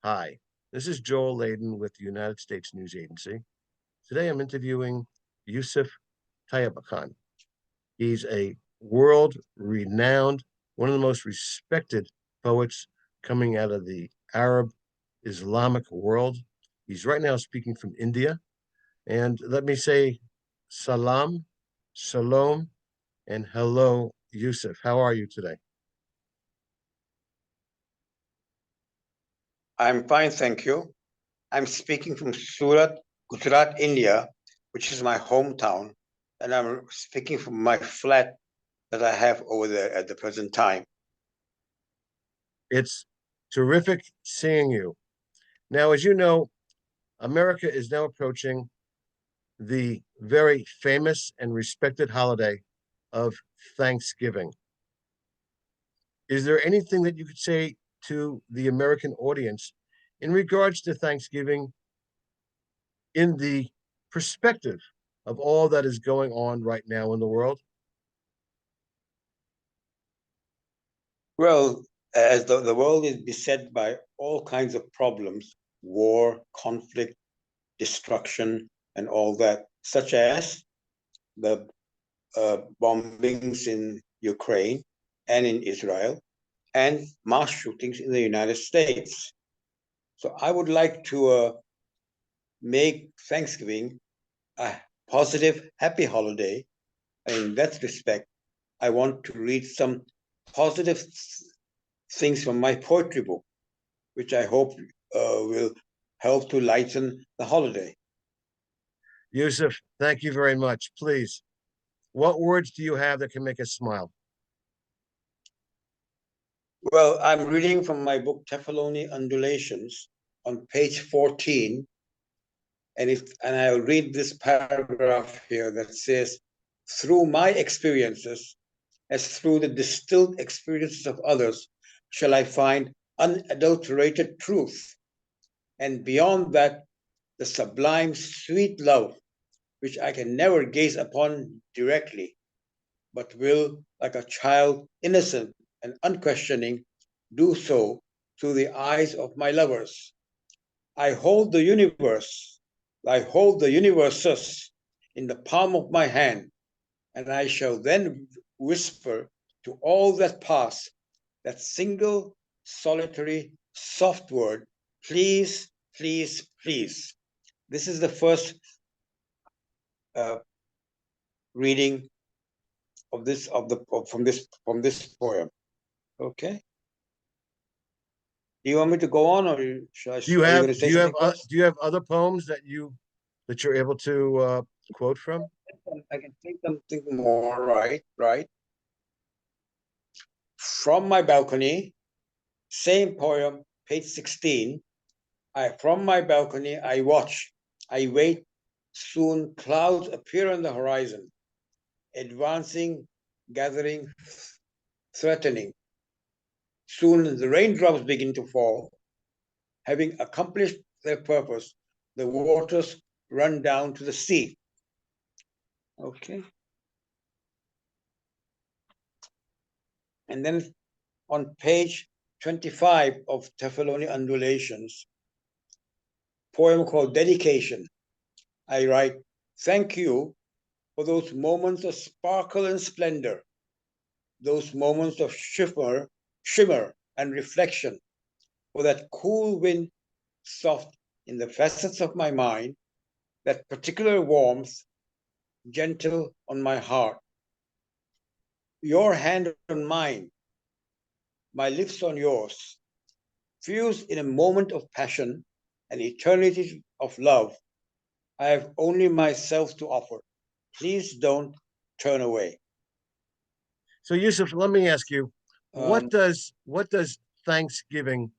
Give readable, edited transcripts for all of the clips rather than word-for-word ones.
Hi, this is Joel Leyden with the United States News Agency. Today I'm interviewing Yusuf Tyebkhan. He's a world-renowned, one of the most respected poets coming out of the Arab Islamic world. He's right now speaking from India. And let me say salam, shalom, and hello, Yusuf. How are you today? I'm fine, thank you. I'm speaking from Surat, Gujarat, India, which is my hometown, and I'm speaking from my flat that I have over there at the present time. It's terrific seeing you. Now, as you know, America is now approaching the very famous and respected holiday of Thanksgiving. Is there anything that you could say to the American audience in regards to Thanksgiving in the perspective of all that is going on right now in the world? Well, as the world is beset by all kinds of problems, war, conflict, destruction, and all that, such as the bombings in Ukraine and in Israel, and mass shootings in the United States. So I would like to make Thanksgiving a positive, happy holiday. And in that respect, I want to read some positive things from my poetry book, which I hope will help to lighten the holiday. Yusuf, thank you very much. Please, what words do you have that can make us smile? Well, I'm reading from my book, Tefloni Undulations, on page 14. And I'll read this paragraph here that says, through my experiences, as through the distilled experiences of others, shall I find unadulterated truth. And beyond that, the sublime, sweet love, which I can never gaze upon directly, but will, like a child, innocent and unquestioning, do so through the eyes of my lovers. I hold the universes in the palm of my hand, and I shall then whisper to all that pass that single, solitary, soft word, please, please, please. This is the first reading of this from this poem. Okay. Do you want me to go on, or should I? Do you Are you have going to say something first? do you have other poems that you're able to quote from? I can think something more. Right. From my balcony, same poem, page 16. From my balcony, I watch, I wait. Soon clouds appear on the horizon, advancing, gathering, threatening. Soon the raindrops begin to fall. Having accomplished their purpose, the waters run down to the sea. Okay. And then on page 25 of Tefloni Undulations, poem called Dedication, I write, thank you for those moments of sparkle and splendor, those moments of shimmer and reflection, for that cool wind soft in the facets of my mind, that particular warmth gentle on my heart. Your hand on mine, my lips on yours, fused in a moment of passion, an eternity of love. I have only myself to offer. Please don't turn away. So Yusuf, let me ask you, Um, what does Thanksgiving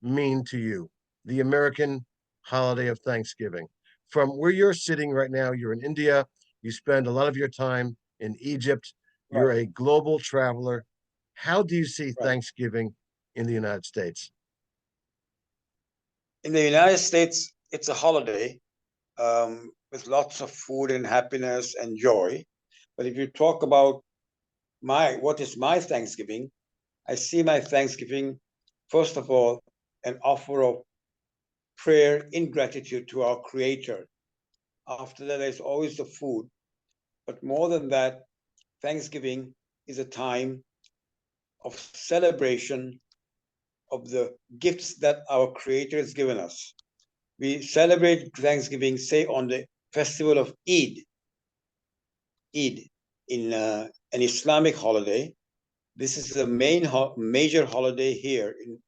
mean to you? The American holiday of Thanksgiving. From where you're sitting right now, you're in India, you spend a lot of your time in Egypt, you're right, a global traveler. How do you see right. Thanksgiving in the United States? In the United States, it's a holiday with lots of food and happiness and joy. But if you talk about what is my Thanksgiving, I see my Thanksgiving, first of all, an offer of prayer in gratitude to our Creator. After that, there's always the food. But more than that, Thanksgiving is a time of celebration of the gifts that our Creator has given us. We celebrate Thanksgiving, say, on the festival of Eid. Eid, in an Islamic holiday. This is the major holiday here in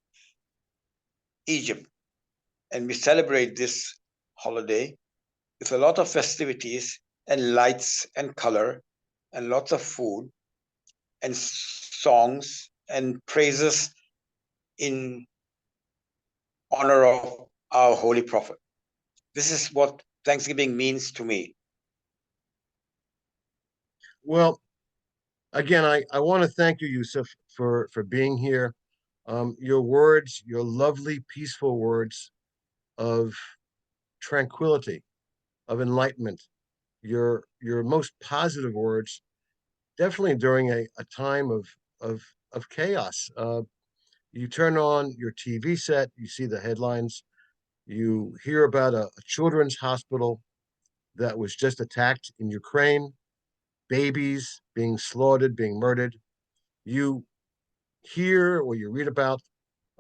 Egypt. And we celebrate this holiday with a lot of festivities and lights and color and lots of food and songs and praises in honor of our Holy Prophet. This is what Thanksgiving means to me. Well, again, I want to thank you, Yusuf, for being here. Your words, your lovely, peaceful words of tranquility, of enlightenment, your most positive words, definitely during a time of chaos. You turn on your TV set, you see the headlines, you hear about a children's hospital that was just attacked in Ukraine, babies being slaughtered, being murdered. You hear or you read about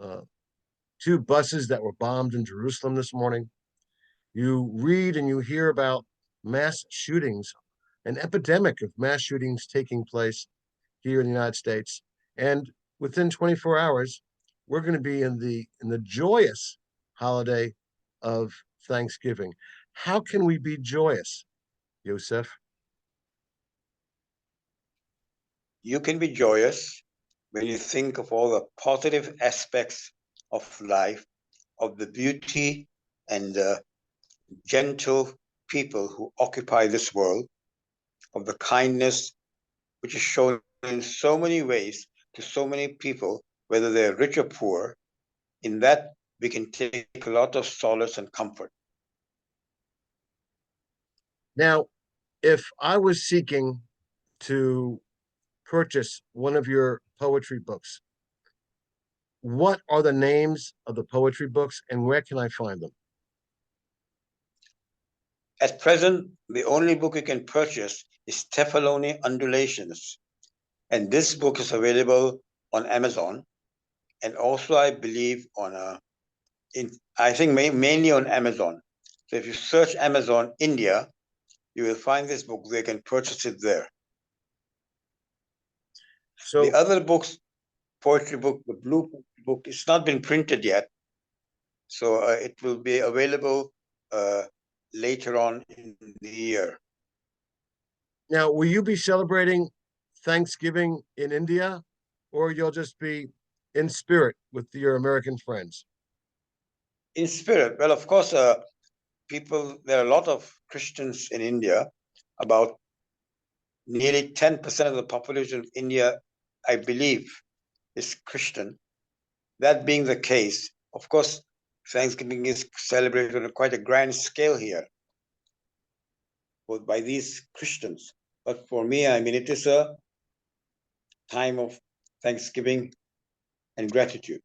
uh, two buses that were bombed in Jerusalem this morning. You read and you hear about mass shootings, an epidemic of mass shootings taking place here in the United States. And within 24 hours, we're going to be in the joyous holiday of Thanksgiving. How can we be joyous, Yosef? You can be joyous when you think of all the positive aspects of life, of the beauty and the gentle people who occupy this world, of the kindness which is shown in so many ways to so many people, whether they're rich or poor. In that, we can take a lot of solace and comfort. Now, if I was seeking to purchase one of your poetry books, what are the names of the poetry books and where can I find them? At present, the only book you can purchase is Tefloni Undulations. And this book is available on Amazon and also, I believe, I think mainly on Amazon. So if you search Amazon India, you will find this book. They can purchase it there. So the other books, poetry book, the blue book, it's not been printed yet. So it will be available later on in the year. now, will you be celebrating Thanksgiving in India, or you'll just be in spirit with your American friends? In spirit, well, of course, there are a lot of Christians in India. About nearly 10% of the population of India, I believe, is Christian. That being the case, of course, Thanksgiving is celebrated on quite a grand scale here by these Christians. But for me, I mean, it is a time of thanksgiving and gratitude.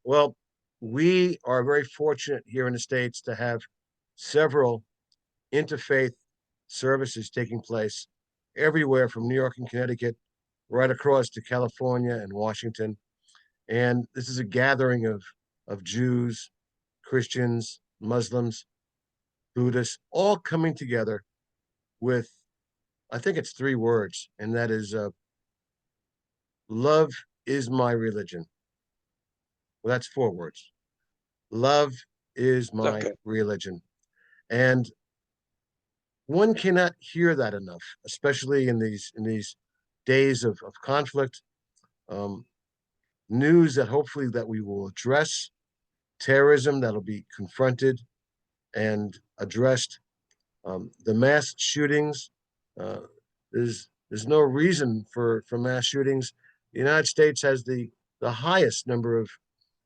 Well, we are very fortunate here in the States to have several interfaith services taking place everywhere from New York and Connecticut right across to California and Washington. And this is a gathering of Jews, Christians, Muslims, Buddhists, all coming together with, I think it's three words, and that is love is my religion. Well, that's four words. Love is my religion. And one cannot hear that enough, especially in these days of conflict. News that hopefully that we will address, terrorism that'll be confronted and addressed. The mass shootings, uh, there's no reason for mass shootings. The United States has the highest number of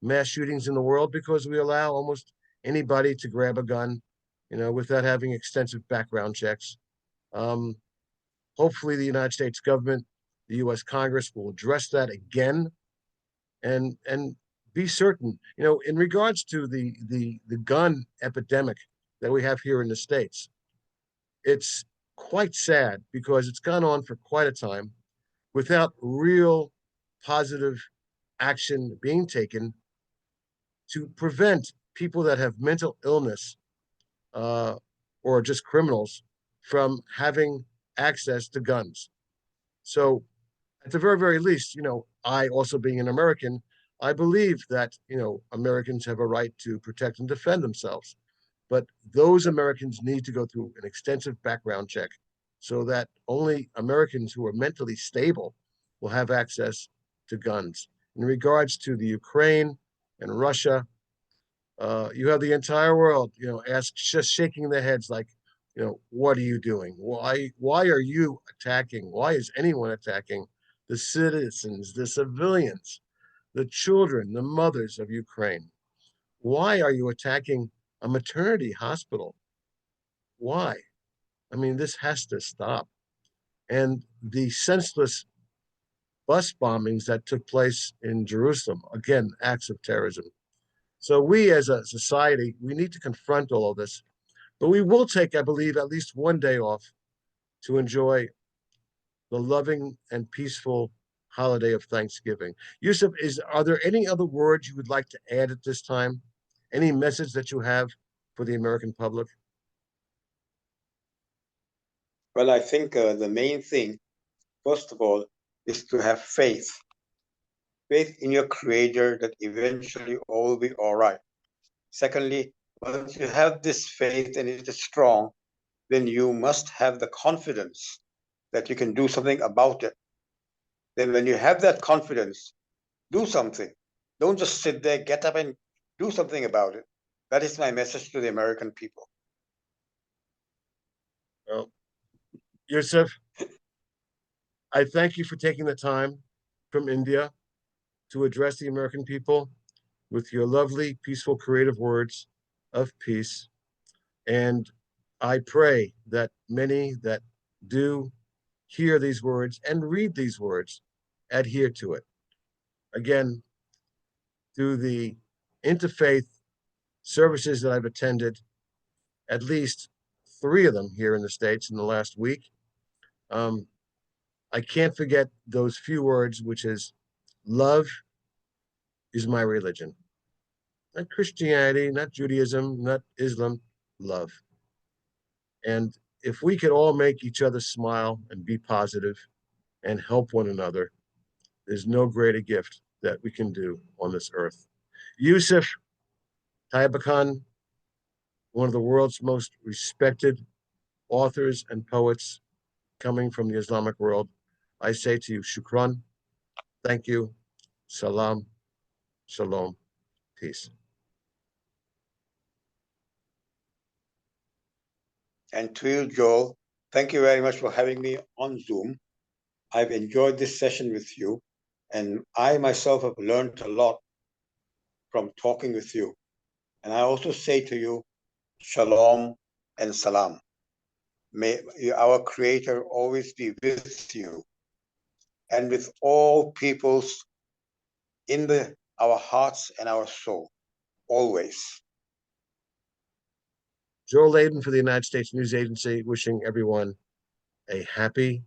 mass shootings in the world because we allow almost anybody to grab a gun, without having extensive background checks. Um, Hopefully, the United States government, the U.S. Congress will address that again, and be certain, in regards to the gun epidemic that we have here in the States, it's quite sad because it's gone on for quite a time without real positive action being taken to prevent people that have mental illness uh, or just criminals from having access to guns. So, at the very, very least, I also being an American, I believe that, Americans have a right to protect and defend themselves. But those Americans need to go through an extensive background check so that only Americans who are mentally stable will have access to guns. In regards to the Ukraine and Russia, you have the entire world, just shaking their heads like, what are you doing? Why are you attacking? Why is anyone attacking the citizens, the civilians, the children, the mothers of Ukraine? Why are you attacking a maternity hospital? Why? I mean, this has to stop. And the senseless bus bombings that took place in Jerusalem, again, acts of terrorism. So we as a society, we need to confront all of this. But we will take, I believe, at least one day off to enjoy the loving and peaceful holiday of Thanksgiving. Yusuf, are there any other words you would like to add at this time? Any message that you have for the American public? Well, I think the main thing, first of all, is to have faith. Faith in your creator that eventually all will be all right. Secondly, once you have this faith and it is strong, then you must have the confidence that you can do something about it. Then when you have that confidence, do something. Don't just sit there, get up and do something about it. That is my message to the American people. Well, Yusuf, I thank you for taking the time from India to address the American people with your lovely, peaceful, creative words of peace. And I pray that many that do hear these words and read these words adhere to it. Again, through the interfaith services that I've attended, at least 3 of them here in the States in the last week, um, I can't forget those few words, which is love is my religion. Not Christianity, not Judaism, not Islam, love. And if we could all make each other smile and be positive and help one another, there's no greater gift that we can do on this earth. Yusuf Tyebkhan, one of the world's most respected authors and poets coming from the Islamic world, I say to you, shukran, thank you, salam, shalom, peace. And to you, Joel, thank you very much for having me on Zoom. I've enjoyed this session with you, and I myself have learned a lot from talking with you. And I also say to you, shalom and salam. May our Creator always be with you and with all peoples in our hearts and our soul, always. Joel Leyden for the United States News Agency, wishing everyone a happy,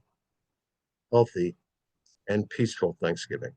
healthy, and peaceful Thanksgiving.